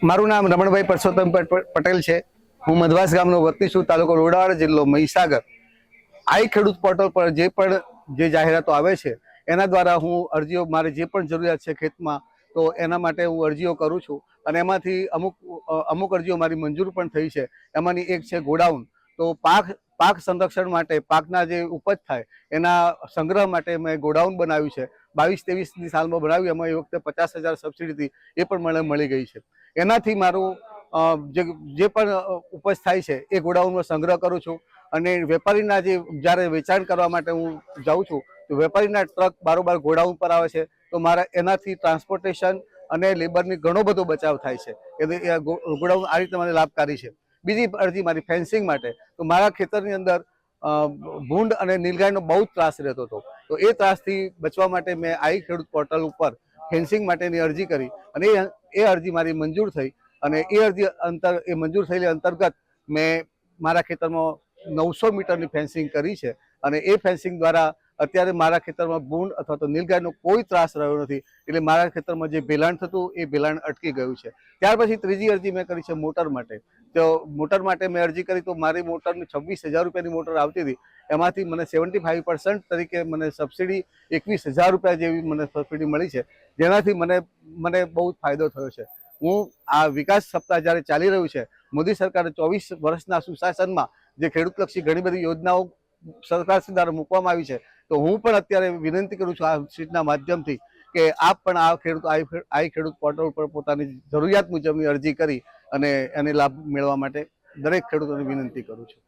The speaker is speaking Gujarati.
મારું નામ રમણભાઈ પરસોત્તમ પટેલ છે। હું મધવાસ ગામનો વતની છું। તાલુકો રોડાવાડા, જિલ્લો મહીસાગર। આઈ ખેડૂત પોર્ટલ પર જે જાહેરાતો આવે છે એના દ્વારા હું અરજીઓ, મારે જે પણ જરૂરિયાત છે ખેતમાં, તો એના માટે હું અરજીઓ કરું છું અને એમાંથી અમુક અરજીઓ મારી મંજૂર પણ થઈ છે। એમાંની એક છે ગોડાઉન। તો પાક સંરક્ષણ માટે, પાકના જે ઉપજ થાય એના સંગ્રહ માટે મેં ગોડાઉન બનાવ્યું છે। 22-23ની સાલમાં બનાવ્યું। એમાં એ વખતે 50,000 સબસિડીથી એ પણ મને મળી ગઈ છે। એનાથી મારું જે પણ ઉપજ થાય છે એ ગોડાઉનમાં સંગ્રહ કરું છું અને વેપારીના જ્યારે વેચાણ કરવા માટે હું જાઉં છું તો વેપારીના ટ્રક બારોબાર ગોડાઉન પર આવે છે, તો મારા એનાથી ટ્રાન્સપોર્ટેશન અને લેબરની ઘણો બધો બચાવ થાય છે। એટલે ગોડાઉન આ રીતે મને લાભકારી છે। બીજી અરજી મારી ફેન્સિંગ માટે। તો મારા ખેતરની અંદર ભૂંડ અને નીલગાયનો બહુ જ ત્રાસ રહેતો હતો, તો એ ત્રાસથી બચવા માટે મેં આઈ ખેડૂત પોર્ટલ ઉપર ફેન્સિંગ માટેની અરજી કરી અને એ અરજી મારી મંજૂર થઈ અને એ મંજૂર થયેલી અંતર્ગત મેં મારા ખેતરમાં 900 મીટરની ફેન્સિંગ કરી છે અને એ ફેન્સિંગ દ્વારા અત્યારે મારા ખેતરમાં ભૂંડ અથવા તો નીલગાયનો કોઈ ત્રાસ રહ્યો નથી। એટલે મારા ખેતરમાં જે ભેલાણ થતું એ ભેલાણ અટકી ગયું છે। ત્યાર પછી ત્રીજી અરજી મેં કરી છે મોટર માટે। તો મોટર માટે મેં અરજી કરી તો મારી મોટરની 26,000 રૂપિયાની મોટર આવતી હતી, એમાંથી મને 75% તરીકે મને સબસિડી 21,000 રૂપિયા જેવી મને સબસિડી મળી છે, જેનાથી મને બહુ ફાયદો થયો છે। હું આ વિકાસ સપ્તાહ જ્યારે ચાલી રહ્યું છે, મોદી સરકારે 24 વર્ષના સુશાસનમાં જે ખેડૂતલક્ષી ઘણી બધી યોજનાઓ સરકાર દ્વારા મૂકવામાં આવી છે, તો હું પણ અત્યારે વિનંતી કરું છું આ સીટના માધ્યમથી કે આપ પણ આઈ ખેડૂત પોર્ટલ પર પોતાની જરૂરિયાત મુજબની અરજી કરી અને એને લાભ મેળવવા માટે દરેક ખેડૂતોને વિનંતી કરું છું।